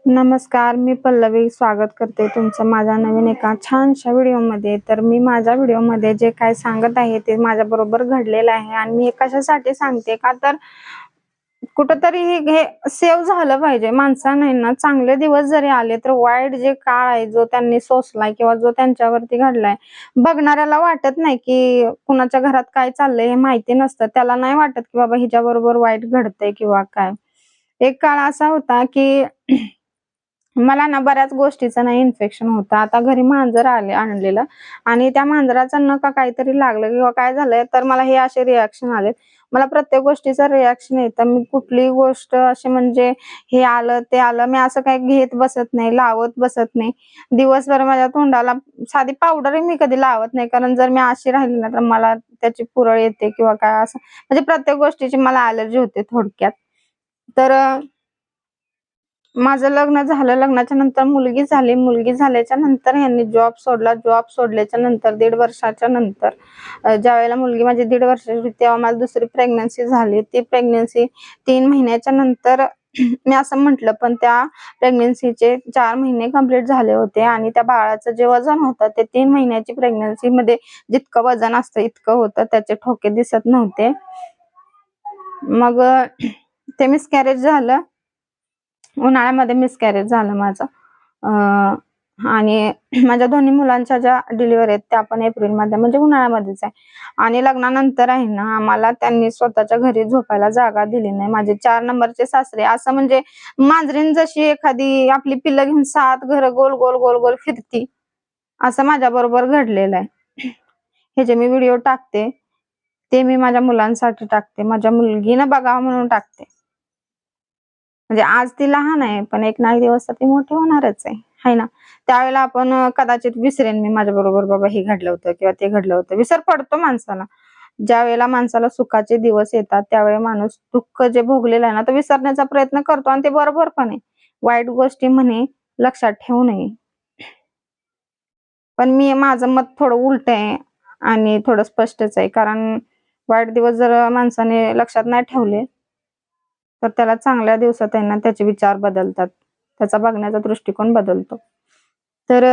नमस्कार, मी पल्लवी स्वागत करते तुमचं माझ्या नवीन एका छानशा व्हिडिओमध्ये. तर मी माझ्या व्हिडिओमध्ये जे काय सांगत आहे ते माझ्या बरोबर घडलेलं आहे आणि मी हे कशासाठी सांगते का तर कुठंतरी हे सेव्ह झालं पाहिजे. माणसाने ना चांगले दिवस जरी आले तर वाईट जे काळ आहे जो त्यांनी सोसलाय किंवा जो त्यांच्यावरती घडलाय, बघणाऱ्याला वाटत नाही की कुणाच्या घरात काय चाललंय हे माहिती नसतं. त्याला नाही वाटत की बाबा हिच्या बरोबर वाईट घडतंय किंवा काय. एक काळ असा होता की मला ना बऱ्याच गोष्टीचं ना इन्फेक्शन होतं. आता घरी मांजर आणलेलं आणि त्या मांजराचा नका काहीतरी लागलं किंवा काय झालंय तर मला हे असे रिएक्शन आलेत. मला प्रत्येक गोष्टीचं रिएक्शन येतं. मी कुठलीही गोष्ट अशी म्हणजे हे आलं ते आलं मी असं काही घेत बसत नाही, लावत बसत नाही. दिवसभर माझ्या तोंडाला साधी पावडरही मी कधी लावत नाही, कारण जर मी अशी राहिली ना तर मला त्याची पुरळ येते किंवा काय असं म्हणजे प्रत्येक गोष्टीची मला ॲलर्जी होते थोडक्यात. तर माझं लग्न झालं. लग्नाच्या नंतर मुलगी झाली. मुलगी झाल्याच्या नंतर ह्यांनी जॉब सोडला. जॉब सोडल्याच्या नंतर 1.5 वर्षाच्या नंतर ज्यावेळेला मुलगी माझी 1.5 वर्षाची होती तेव्हा मला दुसरी प्रेग्नन्सी झाली. ती प्रेग्नन्सी 3 महिन्याच्या नंतर मी असं म्हटलं, पण त्या प्रेग्नन्सीचे 4 महिने कंप्लीट झाले होते आणि त्या बाळाचं जे वजन होतं ते 3 महिन्याची प्रेग्नन्सी मध्ये जितकं वजन असतं इतकं होतं. त्याचे ठोके दिसत नव्हते. मग ते मिसकॅरेज झालं. उन्हाळ्यामध्ये मिसकॅरेज झालं माझं. आणि माझ्या दोन्ही मुलांच्या ज्या डिलिव्हरी आहेत त्या पण एप्रिलमध्ये म्हणजे उन्हाळ्यामध्येच आहे. आणि लग्नानंतर आहे ना आम्हाला त्यांनी स्वतःच्या घरी झोपायला जागा दिली नाही. माझे 4 नंबरचे सासरे असं म्हणजे मांजरीन जशी एखादी आपली पिल्लं घेऊन 7 घर गोल गोल गोल गोल फिरती, असं माझ्या बरोबर घडलेलं आहे. हे जे मी व्हिडिओ टाकते ते मी माझ्या मुलांसाठी टाकते, माझ्या मुलगीनं बघावं म्हणून टाकते. म्हणजे आज ती लहान आहे पण एक ना एक दिवस तर ती मोठी होणारच आहे, हाय ना. त्यावेळेला आपण कदाचित विसरेन मी माझ्या बरोबर बाबा हे घडलं होतं किंवा ते घडलं होतं. विसर पडतो माणसाला. ज्या वेळेला माणसाला सुखाचे दिवस येतात त्यावेळी माणूस दुःख जे भोगलेलं आहे ना तो विसरण्याचा प्रयत्न करतो आणि ते बरोबर पण आहे. वाईट गोष्टी म्हणे लक्षात ठेवू नये. पण माझं मत थोडं उलट आहे आणि थोडं स्पष्टच आहे, कारण वाईट दिवस जर माणसाने लक्षात नाही ठेवले तर त्याला चांगल्या दिवसात आहे ना त्याचे विचार बदलतात, त्याचा बघण्याचा दृष्टिकोन बदलतो. तर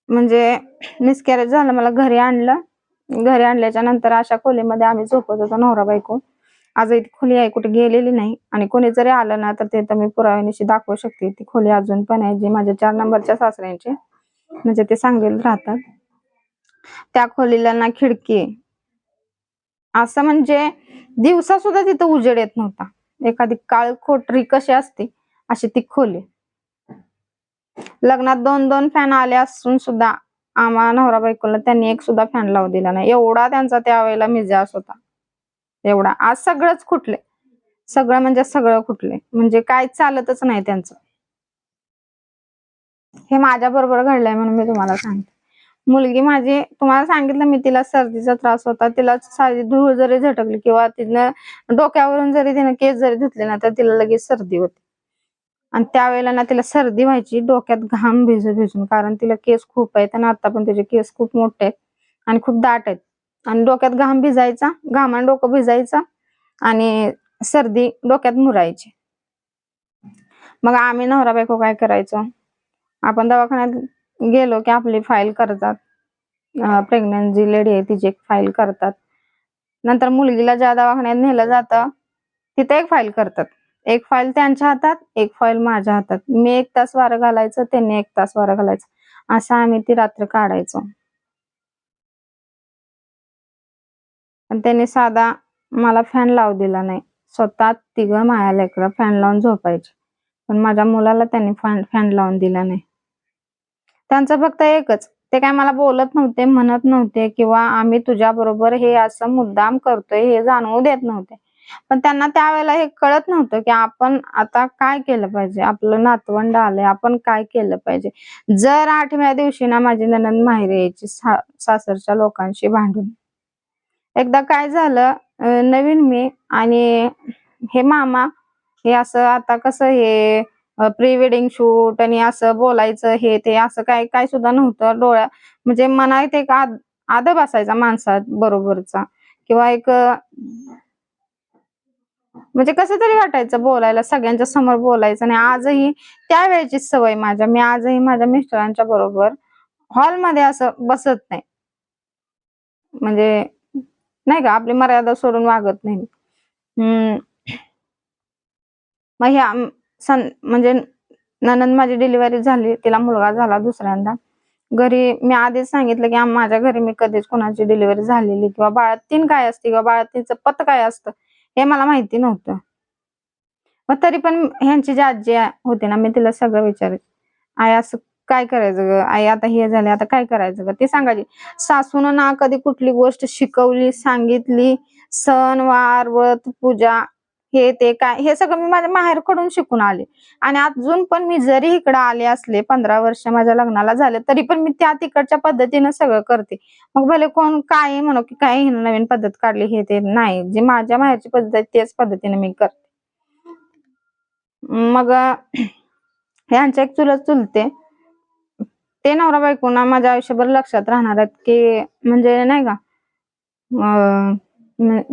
म्हणजे मिसकॅरेज झालं. मला घरी आणलं. घरी आणल्याच्या नंतर अशा खोलीमध्ये आम्ही झोपत होतो नवरा बायको. आजही ती खोली आहे, कुठे गेलेली नाही. आणि कोणी जरी आलं ना तर ते तर मी पुराव्यानिशी दाखवू शकते. ती खोली अजून पण आहे, जी माझ्या 4 नंबरच्या सासऱ्यांची, म्हणजे ते सांगलीला राहतात. त्या खोलीला ना खिडकी आहे. असं म्हणजे दिवसा सुद्धा तिथं उजेड येत नव्हता. एखादी काळ कोठरी कशी असते अशी ती खोली. लग्नात 2-2 फॅन आले असून सुद्धा आम्हा नवरा बायकोला त्यांनी एक सुद्धा फॅन लावू दिला नाही. एवढा त्यांचा त्यावेळेला मिजाज होता. एवढा. आज सगळंच खुटले. सगळं म्हणजे सगळं खुटले. म्हणजे काय चालतच नाही त्यांचं. हे माझ्या बरोबर घडलंय म्हणून मी तुम्हाला सांगते. मुलगी माझी, तुम्हाला सांगितलं मी, तिला सर्दीचा त्रास होता. तिला साधी धूळ जरी झटकली किंवा तिनं डोक्यावरून जरी तिनं केस जरी धुतले ना तर तिला लगेच सर्दी होती. आणि त्यावेळेला ना तिला सर्दी व्हायची डोक्यात घाम भिजून, कारण तिला केस खूप आहेत आणि आता पण तिचे केस खूप मोठे आहेत आणि खूप दाट आहेत. आणि डोक्यात घाम भिजायचा, घामाने डोकं भिजायचं आणि सर्दी डोक्यात मुरायची. मग आम्ही नवरा बायको काय करायचो, आपण दवाखान्यात गेलो की आपली फाईल करतात. प्रेग्नंट जी लेडी आहे तिची एक फाईल करतात. नंतर मुलगीला ज्या दवाखान्यात नेलं जातं तिथे एक फाईल करतात. एक फाईल त्यांच्या हातात, एक फाईल माझ्या हातात. मी 1 तास वारं घालायचं, त्यांनी 1 तास वारं घालायचं. असं आम्ही ती रात्र काढायचो. पण त्यांनी साधा मला फॅन लावू दिला नाही. स्वतः 3 माया लेकरं फॅन लावून झोपायचे. पण माझ्या मुलाला त्यांनी फॅन लावून दिला नाही. त्यांचं फक्त एकच, ते काय मला बोलत नव्हते, म्हणत नव्हते किंवा आम्ही तुझ्या बरोबर हे असं मुद्दाम करतोय हे जाणवू देत नव्हते. पण त्यांना त्यावेळेला हे कळत नव्हतं की आपण आता काय केलं पाहिजे. आपलं नातवंड आलंय, आपण काय केलं पाहिजे. जर 8व्या दिवशी ना माझी नणंद माहेरी यायची सासरच्या लोकांशी भांडून. एकदा काय झालं, नवीन मी आणि हे मामा, हे असं आता कसं हे प्री वेडिंग शूट आणि असं बोलायचं हे ते असं काय काय सुद्धा नव्हतं. म्हणजे मनात एक आदब असायचा माणसा बरोबरचा किंवा एक म्हणजे कसं तरी वाटायचं बोलायला, सगळ्यांच्या समोर बोलायचं नाही. आजही त्यावेळेची सवय मी आजही माझ्या मिस्टरांच्या बरोबर हॉलमध्ये असं बसत नाही. म्हणजे नाही का, आपली मर्यादा सोडून वागत नाही. हम्म. मग ह्या म्हणजे नणंद माझी डिलिव्हरी झाली, तिला मुलगा झाला दुसऱ्यांदा. घरी मी आधीच सांगितलं की माझ्या घरी मी कधीच कोणाची डिलिव्हरी झालेली किंवा बाळंतीण काय असते किंवा बाळंतीणचं पथ काय असतं हे मला माहिती नव्हतं. मग तरी पण ह्यांची जी आजी होती ना, मी तिला सगळं विचारायचे. आई असं काय करायचं ग? आई आता हे झाले, आता काय करायचं ग? ती सांगायची. सासून ना कधी कुठली गोष्ट शिकवली, सांगितली, सण वार व्रत पूजा हे ते काय हे सगळं मी माझ्या माहेरकडून शिकून आले. आणि अजून पण मी जरी इकडे आले असले 15 वर्ष माझ्या लग्नाला झाले, तरी पण मी त्या तिकडच्या पद्धतीनं सगळं करते. मग भले कोण काय म्हणू की काय नवीन पद्धत काढली हे ते नाही, जी माझ्या माहेरची पद्धत आहे त्याच पद्धतीने मी करते. मग ह्यांच्या एक चुलते ते नवरा बायको ना माझ्या आयुष्यभर लक्षात राहणार आहेत, की म्हणजे नाही का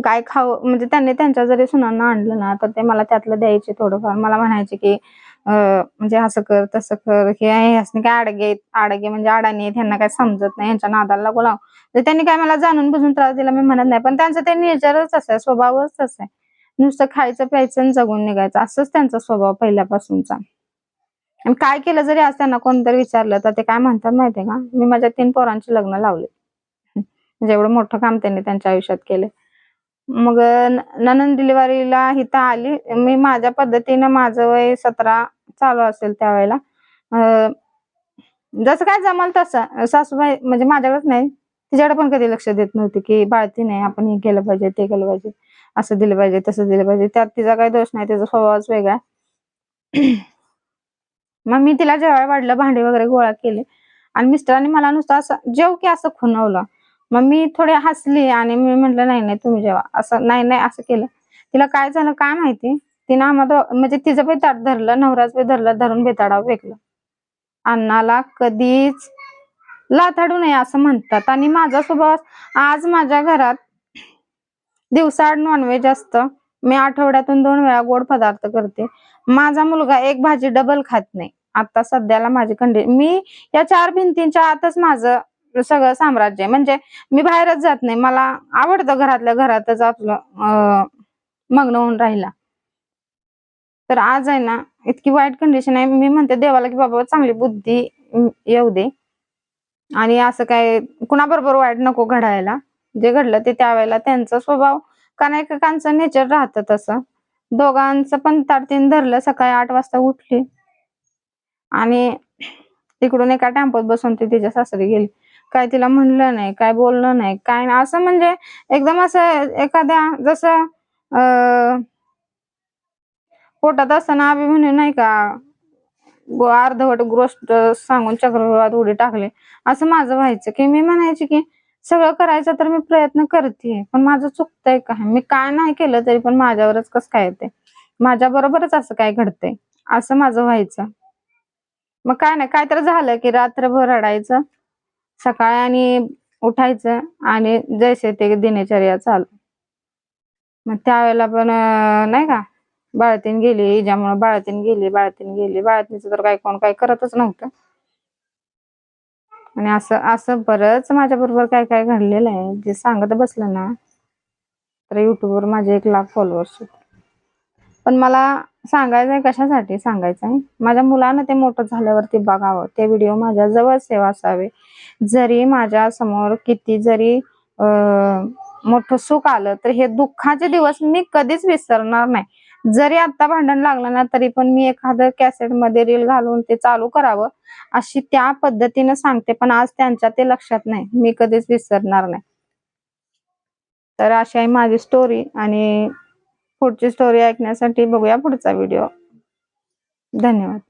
काय खाऊ, म्हणजे त्यांनी त्यांच्या जरी सुनांना आणलं ना तर ते मला त्यातलं द्यायचे थोडंफार. मला म्हणायचे की म्हणजे असं कर तसं कर, हे ह्यासनी काय आडगे म्हणजे अडाणी आहेत, ह्यांना काय समजत नाही, ह्यांच्या नादाला नको लावू. तर त्यांनी काय मला जाणून बुजून त्रास दिला मी म्हणत नाही, पण त्यांचं ते नेचरच असं आहे, स्वभावच तसा आहे. नुसतं खायचं प्यायचं आणि जगून निघायचं असंच त्यांचा स्वभाव पहिल्यापासूनचा. आणि काय केलं जरी आज त्यांना कोणतरी विचारलं तर ते काय म्हणतात माहितीये का, मी माझ्या 3 पोरांची लग्न लावले. म्हणजे एवढं मोठं काम त्यांनी त्यांच्या आयुष्यात केले. मग नणंद डिलिव्हरीला इथं आली. मी माझ्या पद्धतीनं माझं वय 17 चालू असेल त्यावेळेला. जसं काय जमल तसं सासूबाई म्हणजे माझ्याकडेच नाही, तिच्याकडे पण कधी लक्ष देत नव्हती की बाळती नाही, आपण हे केलं पाहिजे, ते केलं पाहिजे, असं दिलं पाहिजे, तसं दिलं पाहिजे. त्यात तिचा काही दोष नाही, तिचा स्वभावच वेगळा. मग मी तिला जेवायला वाढलं, भांडे वगैरे गोळा केले आणि मिस्टरांनी मला नुसतं असं जेव की असं खुणवलं. मग मी थोडी हसली आणि मी म्हटलं नाही नाही तुम्ही जेवा, असं नाही नाही असं केलं. तिला काय झालं काय माहिती, तिनं आम्हाला म्हणजे तिचं बी ताट धरलं, नवराच बी धरलं, धरून बेताडावर फेकलं. अन्नाला कधीच लाथाडू नये असं म्हणतात. आणि माझा स्वभाव आज माझ्या घरात दिवसाआड नॉनव्हेज असतं. मी आठवड्यातून 2 वेळा गोड पदार्थ करते. माझा मुलगा एक भाजी डबल खात नाही. आता सध्याला माझी मी या 4 भिंतींच्या आतच माझं सगळं साम्राज्य आहे. म्हणजे मी बाहेरच जात नाही. मला आवडतं घरातल्या घरातच आपलं मग्न होऊन राहिला. तर आज आहे ना इतकी वाईट कंडिशन आहे. मी म्हणते देवाला की बाबा चांगली बुद्धी येऊ दे आणि असं काय कुणाबरोबर वाईट नको घडायला. जे घडलं ते त्यावेळेला त्यांचा स्वभाव, कारण एकेकांचं नेचर राहतं तसं. दोघांचं पण ताट धरलं, सकाळी 8 वाजता उठली आणि तिकडून एका टेम्पोत बसून ती तिच्या सासरी गेली. काय तिला म्हणलं नाही, काय बोललं नाही, काय नाही. असं म्हणजे एकदम असं एखाद्या जसं पोटात असताना अभिमन्यू नाही का अर्धवट गोष्ट सांगून चक्रव्यूहात उडी टाकली, असं माझं व्हायचं. की मी म्हणायची की सगळं करायचं तर मी प्रयत्न करते, पण माझं चुकतंय काय, मी काय नाही केलं तरी पण माझ्यावरच कसं काय येते, माझ्या बरोबरच असं काय घडतंय, असं माझं व्हायचं. मग काय नाही, काय तर झालं की रात्रभर रडायचं, सकाळी आणि उठायचं आणि जैसे ते दिनचर्या चालू. मग त्यावेळेला पण नाही का बाळतीन गेली, हिच्यामुळे बाळतीन गेली, बाळतीनचं तर काय कोण काय करतच नव्हतं. आणि असं असं बरंच माझ्या बरोबर काय काय घडलेलं आहे, जे सांगत बसलं ना तर युट्यूबवर माझे 1 लाख फॉलोअर्स होते. पण मला सांगायचंय, कशासाठी सांगायचंय, माझ्या मुलानं ते मोठं झाल्यावरती बघावं, ते व्हिडिओ माझ्या जवळ सेव्ह असावे. जरी माझ्या समोर किती जरी मोठं सुख आलं तर हे दुःखाचे दिवस मी कधीच विसरणार नाही. जरी आता भांडण लागलं ना तरी पण मी एखादं कॅसेट मध्ये रील घालून ते चालू करावं अशी त्या पद्धतीनं सांगते. पण आज त्यांच्या ते लक्षात नाही, मी कधीच विसरणार नाही. तर अशी आहे माझी स्टोरी आणि पुढची स्टोरी ऐकण्यासाठी बघूया पुढचा व्हिडिओ. धन्यवाद.